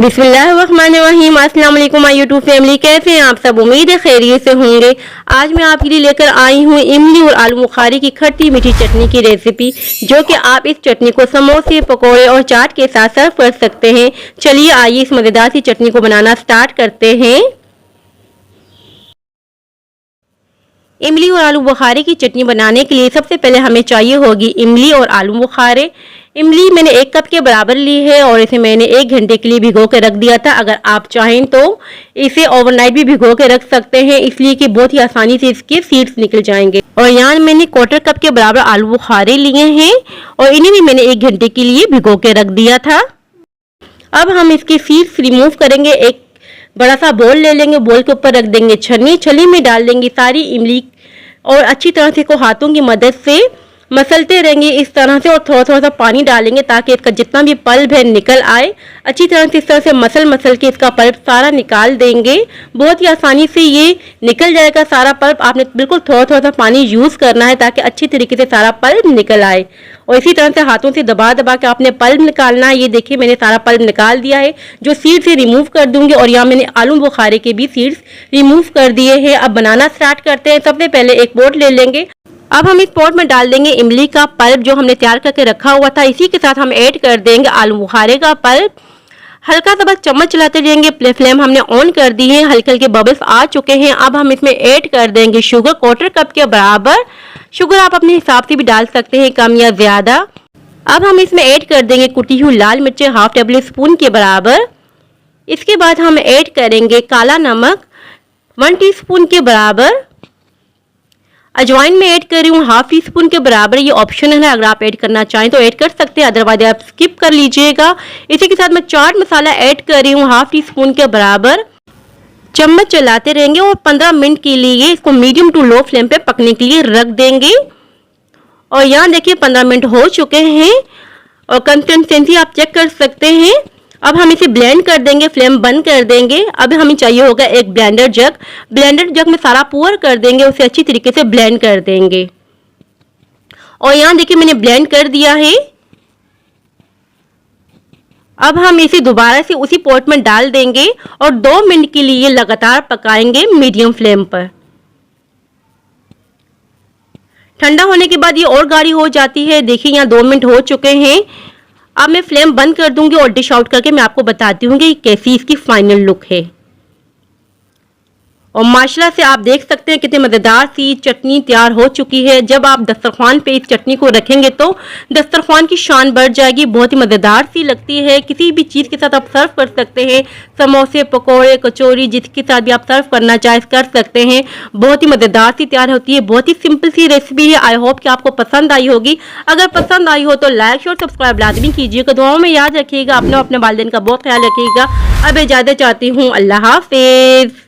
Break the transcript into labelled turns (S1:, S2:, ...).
S1: बिस्मिल्लाहिर्रहमानिर्रहीम। अस्सलाम वालेकुम माय यूट्यूब फैमिली, कैसे हैं आप सब? उम्मीद है खैरियत से होंगे। आज मैं आपके लिए लेकर आई हूँ इमली और आलू बुखारे की खट्टी मीठी चटनी की रेसिपी, जो कि आप इस चटनी को समोसे, पकोड़े और चाट के साथ सर्व कर सकते हैं। चलिए आइए इस मज़ेदार सी चटनी को बनाना स्टार्ट करते हैं। इमली और आलू बुखारे की चटनी बनाने के लिए सबसे पहले हमें चाहिए होगी इमली और आलू बुखारे। इमली मैंने 1 कप के बराबर ली है और इसे मैंने 1 घंटे के लिए भिगो के रख दिया था। अगर आप चाहें तो इसे ओवरनाइट भी भिगो के रख सकते हैं, इसलिए कि बहुत ही आसानी से इसके सीड्स निकल जाएंगे। और यहाँ मैंने 1/4 कप के बराबर आलू बुखारे लिए हैं और इन्हें भी मैंने 1 घंटे के लिए भिगो के रख दिया था। अब हम इसके सीड्स रिमूव करेंगे। एक बड़ा सा बोल ले लेंगे, बोल के ऊपर रख देंगे छन्नी। छन्नी में डाल देंगे सारी इमली और अच्छी तरह से इसको हाथों की मदद से मसलते रहेंगे इस तरह से, और थोड़ा थोड़ा सा पानी डालेंगे ताकि इसका जितना भी पल्प है निकल आए। अच्छी तरह से इस तरह से मसल के इसका पल्प सारा निकाल देंगे। बहुत ही आसानी से ये निकल जाएगा सारा पल्प। आपने बिल्कुल थोड़ा थोड़ा सा पानी यूज़ करना है ताकि अच्छी तरीके से सारा पल्प निकल आए, और इसी तरह से हाथों से दबा दबा के आपने पल्प निकालना है। ये देखिए मैंने सारा पल्प निकाल दिया है, जो सीड से रिमूव कर दूंगी। और यहाँ मैंने आलू बुखारे के भी सीड्स रिमूव कर दिए हैं। अब बनाना स्टार्ट करते हैं। सबसे पहले एक पॉट ले लेंगे। अब हम इस पॉट में डाल देंगे इमली का पल्प जो हमने तैयार करके रखा हुआ था। इसी के साथ हम ऐड कर देंगे आलू बुखारे का पल्प। हल्का सा बस चम्मच चलाते रहेंगे। फ्लेम हमने ऑन कर दी है, हल्के हल्के बबल्स आ चुके हैं। अब हम इसमें ऐड कर देंगे शुगर 1/4 कप के बराबर। शुगर आप अपने हिसाब से भी डाल सकते हैं, कम या ज़्यादा। अब हम इसमें ऐड कर देंगे कुटी हुई लाल मिर्चें 1/2 टेबल स्पून के बराबर। इसके बाद हम ऐड करेंगे काला नमक 1 टीस्पून के बराबर। अजवाइन में ऐड कर रही हूँ 1/2 टीस्पून के बराबर। ये ऑप्शनल है, अगर आप ऐड करना चाहें तो ऐड कर सकते हैं, अदरवाइज आप स्किप कर लीजिएगा। इसी के साथ मैं चाट मसाला ऐड कर रही हूँ 1/2 टीस्पून के बराबर। चम्मच चलाते रहेंगे और 15 मिनट के लिए इसको मीडियम टू लो फ्लेम पे पकने के लिए रख देंगे। और यहाँ देखिए 15 मिनट हो चुके हैं और कंसिस्टेंसी आप चेक कर सकते हैं। अब हम इसे ब्लेंड कर देंगे, फ्लेम बंद कर देंगे। अब हमें चाहिए होगा एक ब्लेंडर जग। ब्लेंडर जग में सारा पुअर कर देंगे, उसे अच्छी तरीके से ब्लेंड कर देंगे। और यहाँ देखिए मैंने ब्लेंड कर दिया है। अब हम इसे दोबारा से उसी पॉट में डाल देंगे और 2 मिनट के लिए लगातार पकाएंगे मीडियम फ्लेम पर। ठंडा होने के बाद ये और गाढ़ी हो जाती है। देखिए यहाँ 2 मिनट हो चुके हैं। अब मैं फ्लेम बंद कर दूंगी और डिश आउट करके मैं आपको बताती हूँ कि कैसी इसकी फाइनल लुक है। और माशाल्लाह से आप देख सकते हैं कितनी मज़ेदार सी चटनी तैयार हो चुकी है। जब आप दस्तरखान पे इस चटनी को रखेंगे तो दस्तरखान की शान बढ़ जाएगी। बहुत ही मज़ेदार सी लगती है। किसी भी चीज़ के साथ आप सर्व कर सकते हैं, समोसे, पकोड़े, कचौरी, जिसके साथ भी आप सर्व करना चाहें कर सकते हैं। बहुत ही मज़ेदार सी तैयार होती है। बहुत ही सिंपल सी रेसिपी है। आई होप कि आपको पसंद आई होगी। अगर पसंद आई हो तो लाइक शेयर सब्सक्राइब लाजमी कीजिएगा। दुआओं में याद रखिएगा, अपने वालिदैन का बहुत ख्याल रखिएगा। अब इजाज़त चाहती हूँ। अल्लाह हाफिज़।